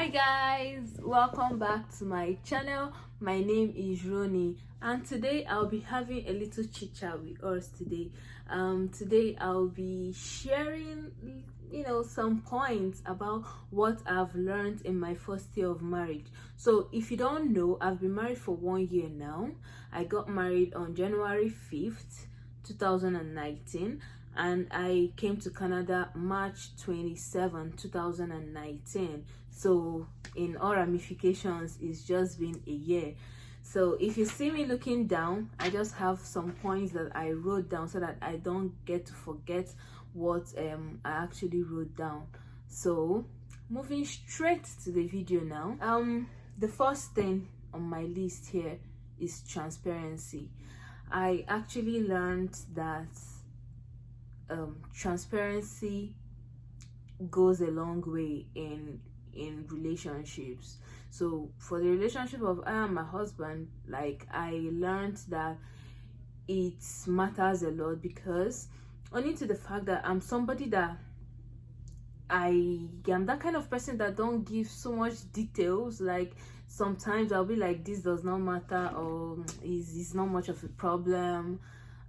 Hi guys, welcome back to my channel. My name is Roni, and today I'll be having a little chit chat with us today. Today I'll be sharing some points about what I've learned in my first year of marriage. So if you don't know, I've been married for 1 year now. I got married on January 5th 2019, and I came to Canada March 27 2019. So in all ramifications, it's just been a year. So if you see me looking down, I just have some points that I wrote down so that I don't get to forget what I actually wrote down. So moving straight to the video now. The first thing on my list here is transparency. I actually learned that transparency goes a long way in relationships. So for the relationship of I and my husband, like, I learned that it matters a lot, because only to the fact that I'm somebody that I am that kind of person that don't give so much details. Like, sometimes I'll be like, this does not matter, or is not much of a problem.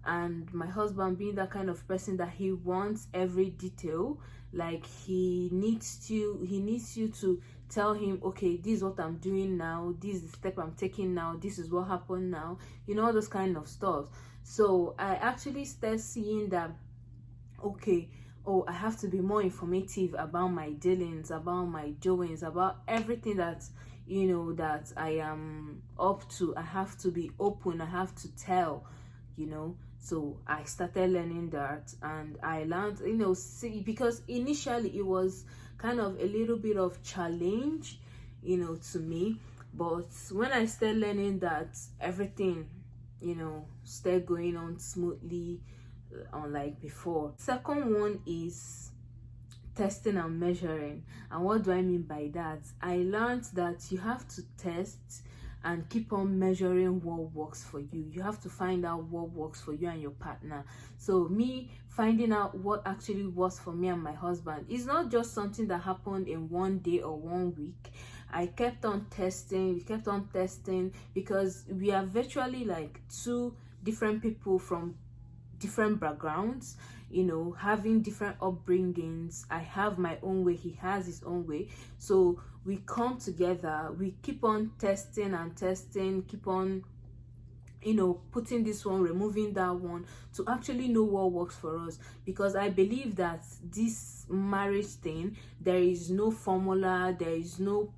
And my husband, being that kind of person that he wants every detail, like, he needs you to tell him, okay, this is what I'm doing now, this is the step I'm taking now, this is what happened now, all those kind of stuff. So I actually start seeing that, okay, oh, I have to be more informative about my dealings, about my doings, about everything that that I am up to. I have to be open, I have to tell. So I started learning that, and I learned, because initially it was kind of a little bit of challenge, to me. But when I started learning that, everything, started going on smoothly, unlike before. Second one is testing and measuring. And what do I mean by that? I learned that you have to test and keep on measuring what works for you. You have to find out what works for you and your partner. So me finding out what actually works for me and my husband is not just something that happened in 1 day or 1 week. I kept on testing, we kept on testing, because we are virtually like two different people from different backgrounds, having different upbringings. I have my own way, he has his own way. So we come together, we keep on testing and testing, keep on putting this one, removing that one, to actually know what works for us. Because I believe that this marriage thing, there is no formula, there is no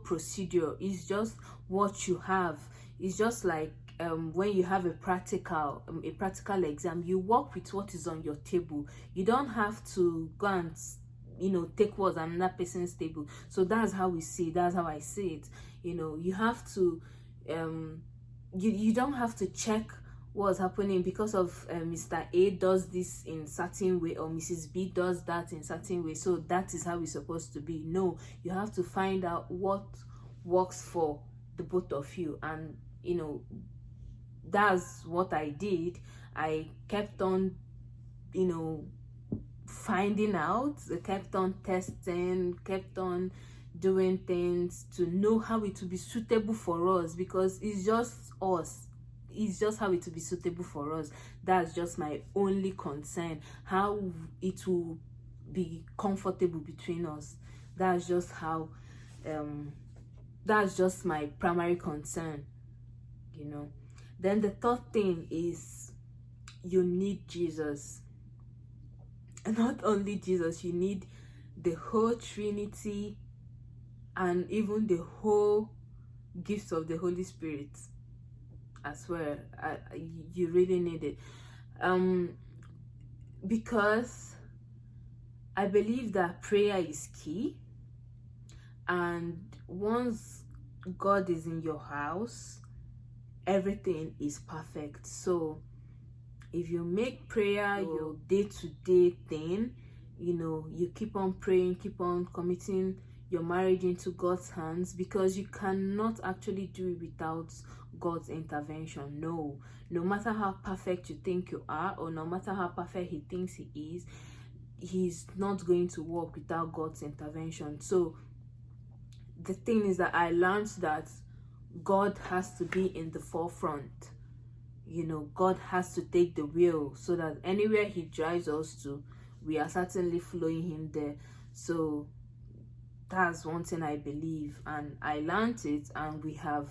procedure. It's just what you have. It's just like when you have a practical exam, you work with what is on your table. You don't have to go and take what's on another person's table. So that's how we see it, that's how I see it. You have to you don't have to check what's happening because of Mr. A does this in certain way, or Mrs. B does that in certain way, so that is how it's supposed to be. No, you have to find out what works for the both of you. And that's what I did. I kept on finding out, I kept on testing, kept on doing things to know how it will be suitable for us, because it's just us, it's just how it will be suitable for us. That's just my only concern, how it will be comfortable between us. That's just how that's just my primary concern. Then the third thing is, you need Jesus. And not only Jesus, you need the whole Trinity, and even the whole gifts of the Holy Spirit. I swear, you really need it. Because I believe that prayer is key, and once God is in your house, everything is perfect. So if you make prayer your day-to-day thing, you keep on praying, keep on committing your marriage into God's hands, because you cannot actually do it without God's intervention. No matter how perfect you think you are, or no matter how perfect he thinks he is, he's not going to work without God's intervention. So the thing is that I learned that God has to be in the forefront. You know, God has to take the wheel, so that anywhere he drives us to, we are certainly following him there. So that's one thing I believe, and I learned it, and we have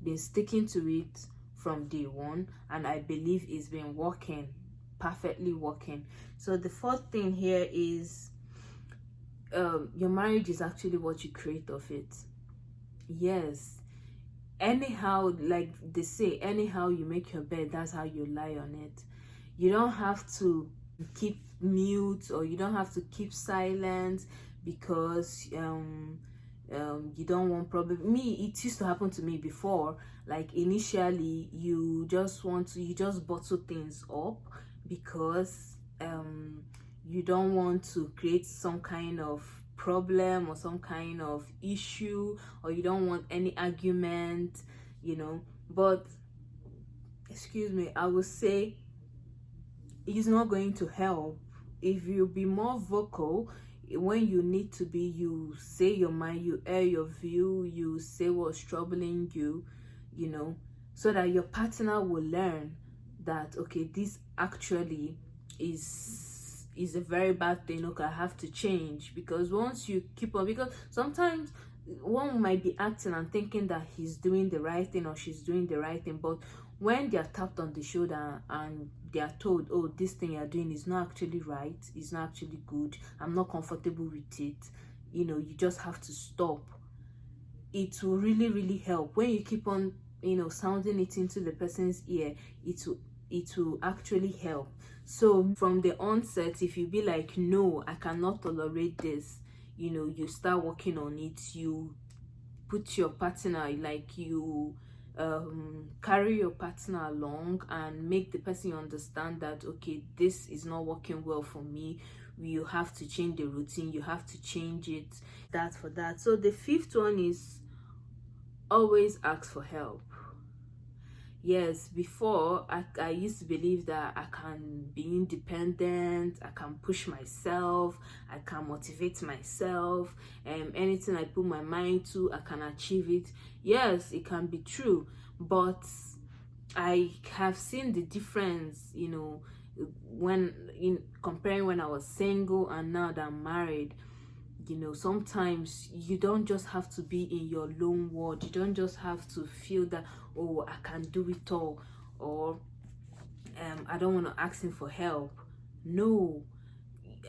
been sticking to it from day one, and I believe it's been working, perfectly working. So the fourth thing here is, your marriage is actually what you create of it. Yes, anyhow, like they say, anyhow you make your bed, that's how you lie on it. You don't have to keep mute, or you don't have to keep silent because you don't want problem. Me, it used to happen to me before. Like initially you just bottle things up because you don't want to create some kind of problem or some kind of issue, or you don't want any argument, you know. But excuse me, I would say it's not going to help if you be more vocal when you need to be. You say your mind, you air your view, you say what's troubling you, you know, so that your partner will learn that, okay, this actually is a very bad thing. Okay, I have to change. Because once you keep on, because sometimes one might be acting and thinking that he's doing the right thing or she's doing the right thing, but when they are tapped on the shoulder and they are told, oh, this thing you're doing is not actually right, it's not actually good, I'm not comfortable with it, you know, you just have to stop. It will really help when you keep on, you know, sounding it into the person's ear. It will actually help. So from the onset, if you be like, no, I cannot tolerate this, you know, you start working on it. You put your partner, like you carry your partner along and make the person understand that, okay, this is not working well for me, you have to change the routine, you have to change it. That for that. So the fifth one is always ask for help. Yes, before I used to believe that I can be independent, I can push myself, I can motivate myself, and anything I put my mind to, I can achieve it. Yes, it can be true, but I have seen the difference, you know, when in comparing when I was single and now that I'm married. You know, sometimes you don't just have to be in your lone world. You don't just have to feel that, oh, I can do it all, or I don't want to ask him for help. No,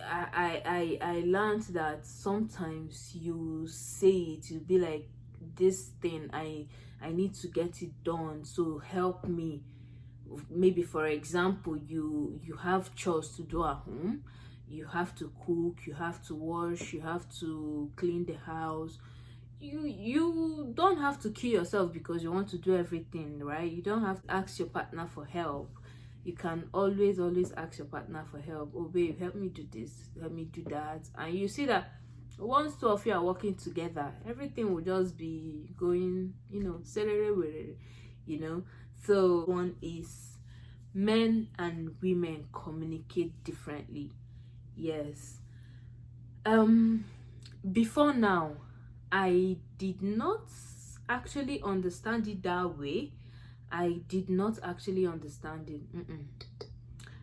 I learned that sometimes you say it, you'll be like, this thing, I need to get it done, so help me. Maybe for example, you have chores to do at home. You have to cook, you have to wash, you have to clean the house. You don't have to kill yourself because you want to do everything, right? You don't have to ask your partner for help. You can always ask your partner for help. Oh babe, help me do this, help me do that. And you see that once two of you are working together, everything will just be going, you know, you know. So one is, men and women communicate differently. Yes. Before now, I did not actually understand it that way. I did not actually understand it.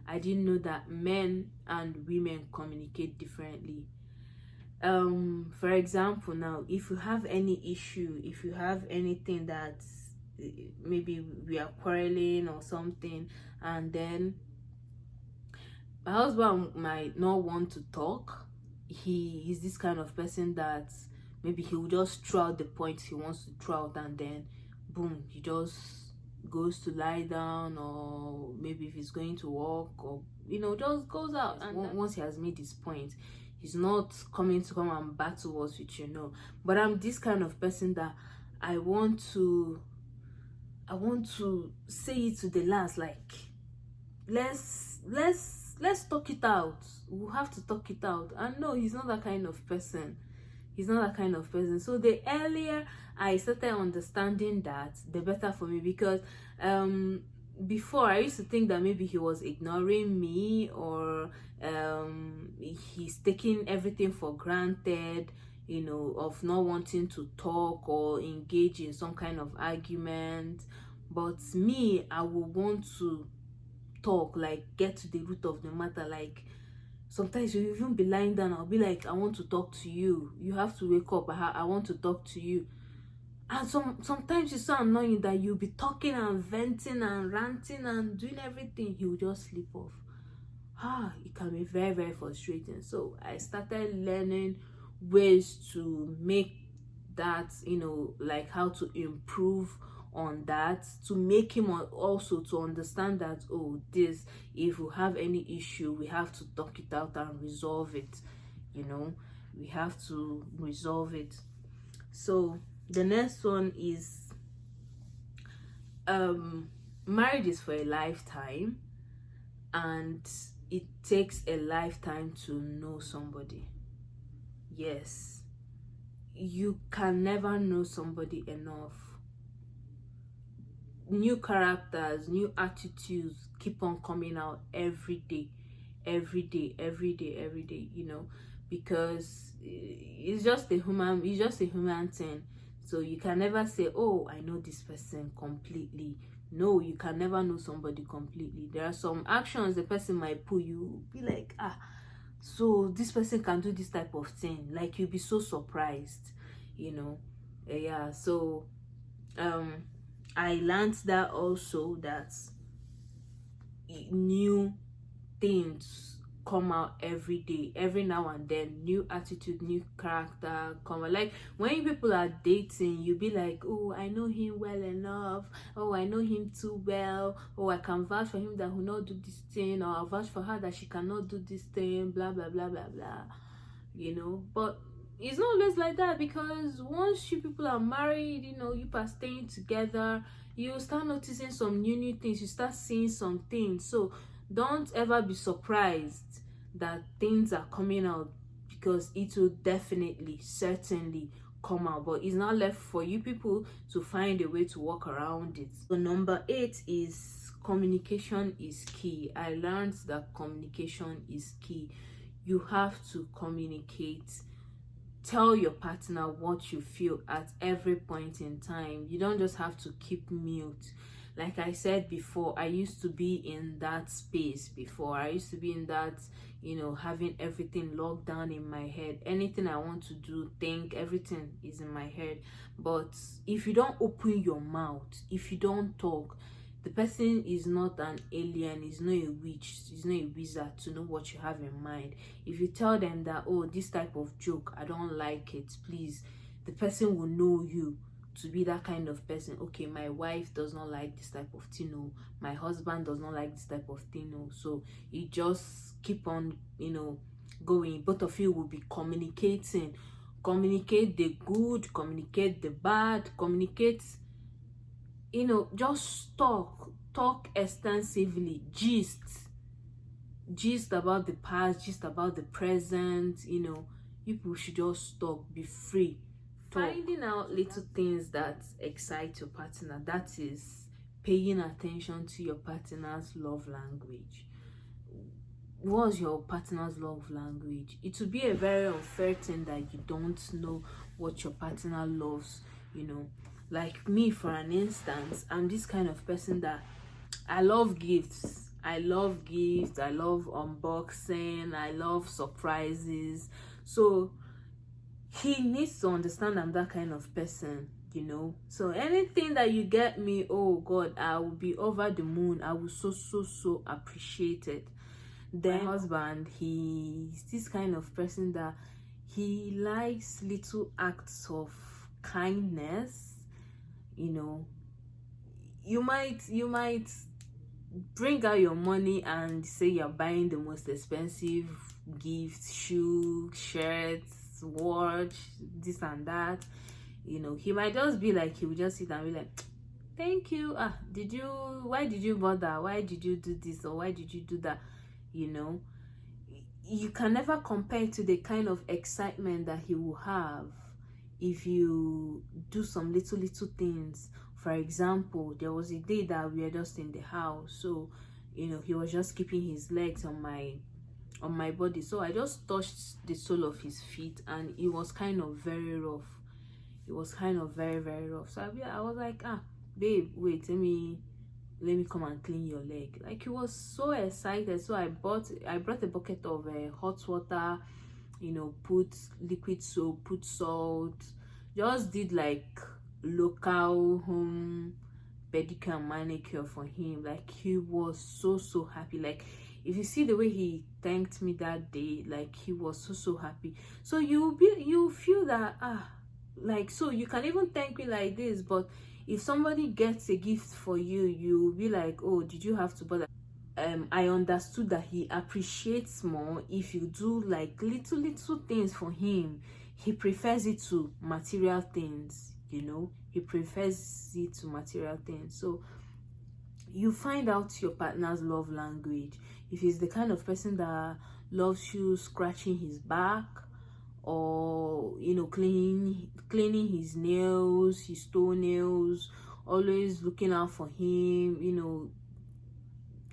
I didn't know that men and women communicate differently. For example, now, if you have any issue, if you have anything that maybe we are quarreling or something, and then my husband might not want to talk. He is this kind of person that maybe he will just throw out the points he wants to throw out, and then boom, he just goes to lie down, or maybe if he's going to work, or you know, just goes out. And once he has made his point, he's not coming to come and battle us with, you know. But I'm this kind of person that I want to say it to the last, like, let's talk it out. We'll have to talk it out. And no, he's not that kind of person. He's not that kind of person. So the earlier I started understanding that, the better for me. Because before, I used to think that maybe he was ignoring me, or he's taking everything for granted, of not wanting to talk or engage in some kind of argument. But me, I will want to talk, like get to the root of the matter. Like sometimes you even be lying down, I'll be like, I want to talk to you, you have to wake up, I want to talk to you. And sometimes it's so annoying that you'll be talking and venting and ranting and doing everything, he'll just sleep off. It can be very, very frustrating. So I started learning ways to make that, like how to improve on that, to make him also to understand that, oh, this, if we have any issue, we have to talk it out and resolve it. We have to resolve it. So the next one is, marriage is for a lifetime, and it takes a lifetime to know somebody. Yes, you can never know somebody enough. New characters, new attitudes keep on coming out every day, every day, every day, every day, because it's just a human thing. So you can never say, oh, I know this person completely. No, you can never know somebody completely. There are some actions the person might put, you be like, so this person can do this type of thing, like you'll be so surprised. Yeah. So I learned that also, that new things come out every day, every now and then. New attitude, new character come out. Like when people are dating, you be like, oh, I know him well enough, oh, I know him too well, oh, I can vouch for him that will not do this thing, or I'll vouch for her that she cannot do this thing, blah blah blah blah blah. But it's not always like that, because once you people are married, you are staying together, you start noticing some new things, you start seeing some things. So don't ever be surprised that things are coming out, because it will definitely, certainly come out. But it's not left for you people to find a way to work around it. So number 8 is communication is key. I learned that communication is key. You have to communicate. Tell your partner what you feel at every point in time. You don't just have to keep mute. Like I said before, I used to be in that space before. I used to be in that, having everything locked down in my head. Anything I want to do, think, everything is in my head. But if you don't open your mouth, if you don't talk, the person is not an alien, is not a witch, is not a wizard to know what you have in mind. If you tell them that, oh, this type of joke, I don't like it, please, the person will know you to be that kind of person. Okay, my wife does not like this type of thing, no, my husband does not like this type of thing, no. So you just keep on, going. Both of you will be communicating. Communicate the good, communicate the bad, communicate, just talk extensively, gist about the past, gist about the present. People should just talk, be free, talk. Finding out little things that excite your partner, that is paying attention to your partner's love language. What's your partner's love language? It would be a very unfair thing that you don't know what your partner loves. Like me, for an instance, I'm this kind of person that I love gifts. I love unboxing, I love surprises. So he needs to understand I'm that kind of person. So anything that you get me, oh God, I will be over the moon. I will so appreciate it. Then my husband, he's this kind of person that he likes little acts of kindness. You might bring out your money and say you're buying the most expensive gifts, shoes, shirts, watch, this and that. He might just be like, he will just sit and be like, thank you, why did you bother, why did you do this, or why did you do that? You can never compare to the kind of excitement that he will have if you do some little things. For example, there was a day that we were just in the house, so he was just keeping his legs on my on my body. So I just touched the sole of his feet, and it was kind of very rough. It was kind of very, very rough. So I was like, ah, babe, wait, let me come and clean your leg. Like, he was so excited. So I brought a bucket of hot water, put liquid soap, put salt, just did like local home pedicure and manicure for him. Like, he was so happy. Like, if you see the way he thanked me that day, like, he was so happy. So you feel that, like, so you can even thank me like this, but if somebody gets a gift for you, you'll be like, oh, did you have to bother? I understood that he appreciates more if you do like little things for him. He prefers it to material things, he prefers it to material things. So you find out your partner's love language. If he's the kind of person that loves you scratching his back, or cleaning his nails, his toenails, always looking out for him,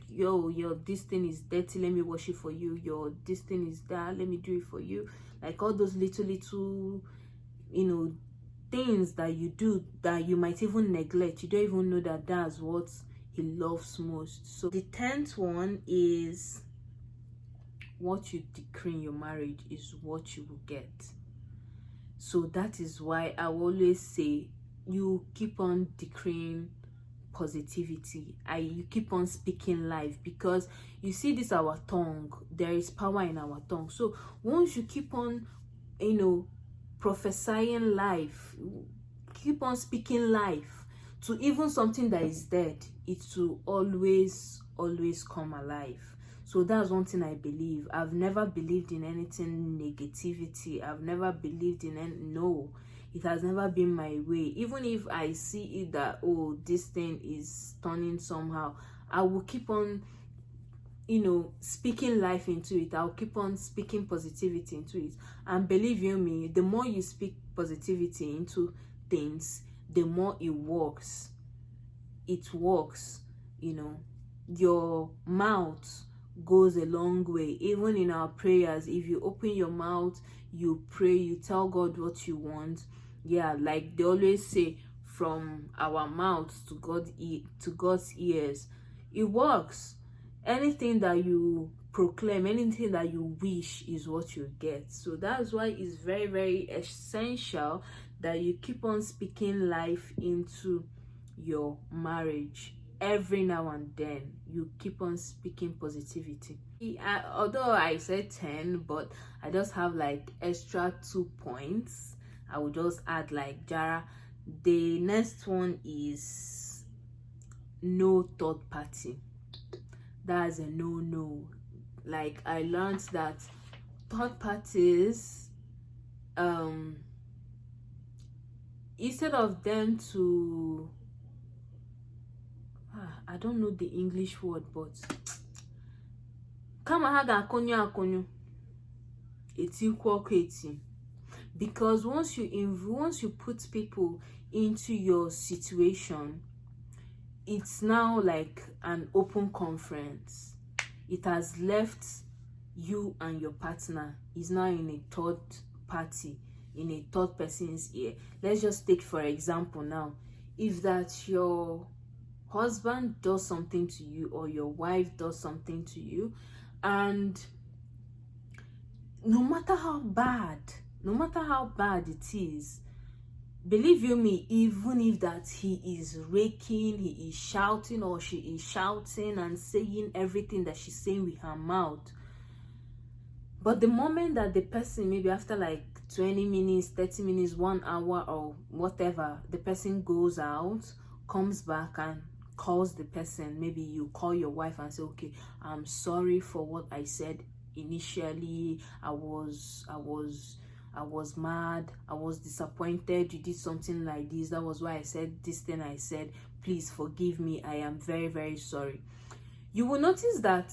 your this thing is dirty, let me wash it for you, your this thing is that, let me do it for you. Like, all those little things that you do that you might even neglect, you don't even know that that's what he loves most. So the 10th one is, what you decree in your marriage is what you will get. So that is why I always say, you keep on decreeing positivity. You keep on speaking life, because you see, this our tongue, there is power in our tongue. So once you keep on prophesying life, keep on speaking life to even something that is dead, it will always come alive. So that's one thing I believe. I've never believed in anything negativity. I've never believed in no, it has never been my way. Even if I see it that, oh, this thing is turning somehow, I will keep on speaking life into it. I'll keep on speaking positivity into it. And believe you me, the more you speak positivity into things, the more it works. It works. Your mouth goes a long way. Even in our prayers, if you open your mouth, you pray, you tell God what you want. Yeah, like they always say, from our mouths to God's ears. It works. Anything that you proclaim, anything that you wish, is what you get. So that's why it's very, very essential that you keep on speaking life into your marriage. Every now and then, you keep on speaking positivity. Although I said 10, but I just have like extra 2 points. I will just add like Jara. The next one is no third party. That's a no. Like, I learned that third parties, instead of them to, I don't know the English word, but kama ha ga-akonyo eti, because once you put people into your situation, it's now like an open conference. It has left you and your partner is now in a third party, in a third person's ear. Let's just take for example now, if that your husband does something to you, or your wife does something to you, and no matter how bad it is, believe you me, even if that he is raking, he is shouting, or she is shouting and saying everything that she's saying with her mouth, but the moment that the person, maybe after like 20 minutes, 30 minutes, 1 hour, or whatever, the person goes out, comes back and calls the person, maybe you call your wife and say, okay, I'm sorry for what I said initially. I was mad, I was disappointed, you did something like this, that was why I said this thing I said, please forgive me, I am very, very sorry. You will notice that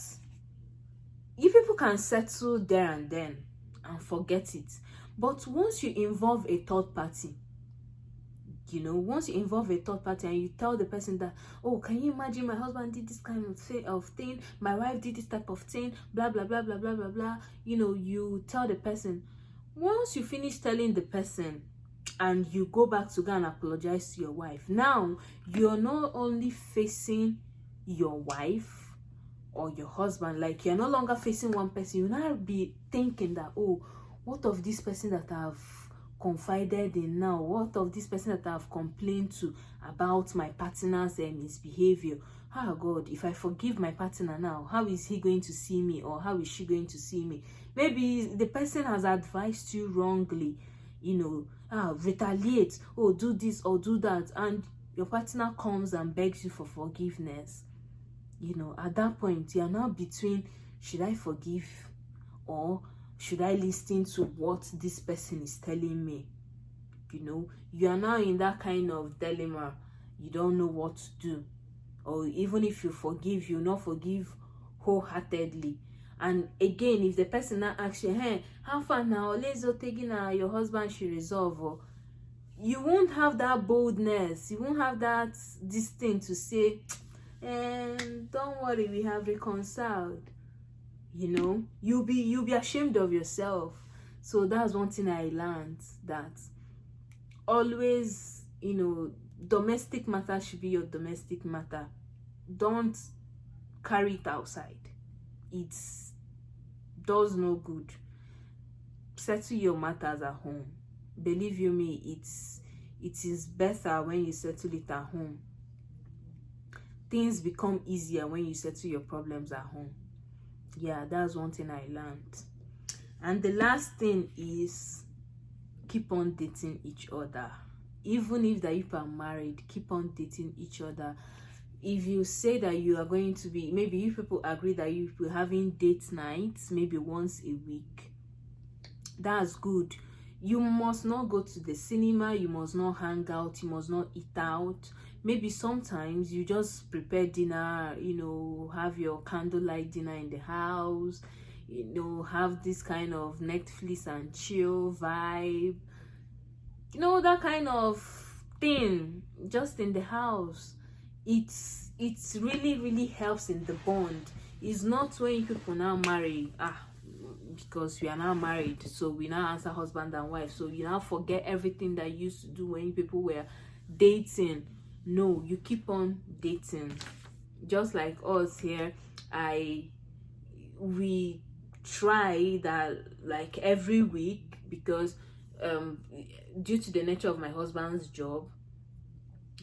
you people can settle there and then and forget it, but once you involve a third party, You know, once you involve a third party and you tell the person that, oh, can you imagine my husband did this kind of thing, my wife did this type of thing, blah blah blah blah blah blah blah, you know, you tell the person. Once you finish telling the person and you go back to go and apologize to your wife, now you're not only facing your wife or your husband, like you're no longer facing one person. You now be thinking that, oh, what of this person that I've confided in now, what of this person that I've complained to about my partner's misbehavior? Oh God, if I forgive my partner now, how is he going to see me, or how is she going to see me? Maybe the person has advised you wrongly, you know, retaliate, oh, do this or do that, and your partner comes and begs you for forgiveness. You know, at that point, you are now between, should I forgive or should I listen to what this person is telling me? You know, you are now in that kind of dilemma. You don't know what to do. Or even if you forgive, you not forgive wholeheartedly. And again, if the person now asks you, hey, how far now? Let's go taking your husband should resolve. Or you won't have that boldness. You won't have this thing to say, don't worry, we have reconciled. You know, you'll be ashamed of yourself. So that's one thing I learned, that always, you know, domestic matter should be your domestic matter. Don't carry it outside. It does no good. Settle your matters at home. Believe you me, it is better when you settle it at home. Things become easier when you settle your problems at home. Yeah, that's one thing I learned. And the last thing is, keep on dating each other. Even if that you are married, keep on dating each other. If you say that you are going to be, maybe you people agree that you will having date nights, maybe once a week, that's good. You must not go to the cinema, you must not hang out, you must not eat out. Maybe sometimes you just prepare dinner, you know, have your candlelight dinner in the house, you know, have this kind of Netflix and chill vibe, you know, that kind of thing, just in the house. It's really helps in the bond. It's not when you people now marry, because we are now married, so we now answer husband and wife, so you now forget everything that you used to do when people were dating. No, you keep on dating. Just like us here, we try that like every week, because due to the nature of my husband's job,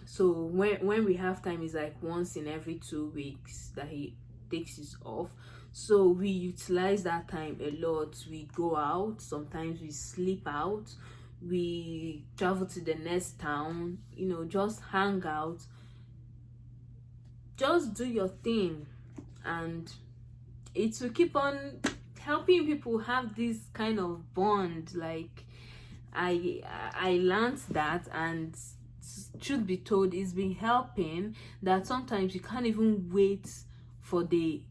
so when we have time, is like once in every 2 weeks that he takes his off. So we utilize that time a lot. We go out, sometimes we sleep out, we travel to the next town, you know, just hang out, just do your thing, and it will keep on helping people have this kind of bond. Like I learned that, and truth be told, it's been helping, that sometimes you can't even wait for the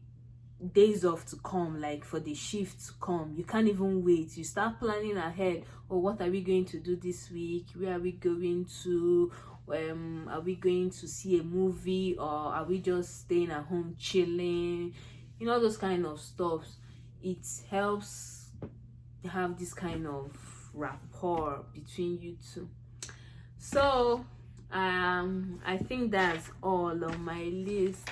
days off to come, like for the shift to come. You can't even wait. You start planning ahead. Oh, what are we going to do this week? Where are we going to? Are we going to see a movie, or are we just staying at home chilling? You know, those kind of stuff. It helps have this kind of rapport between you two. So I think that's all on my list.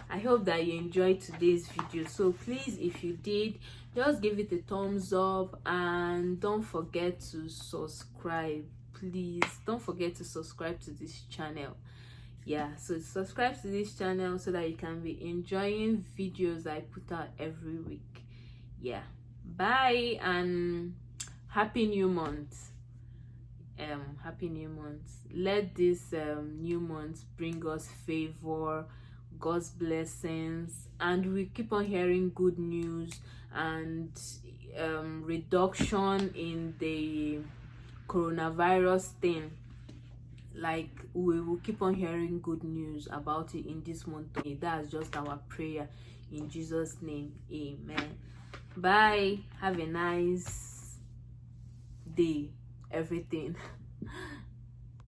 I hope that you enjoyed today's video. So please, if you did, just give it a thumbs up, and don't forget to subscribe. Please don't forget to subscribe to this channel. Yeah, so subscribe to this channel so that you can be enjoying videos I put out every week. Yeah, bye, and happy new month. Happy new month. Let this new month bring us favor, God's blessings, and we keep on hearing good news, and reduction in the coronavirus thing. Like, we will keep on hearing good news about it in this month. That's just our prayer, in Jesus' name. Amen. Bye. Have a nice day. Everything.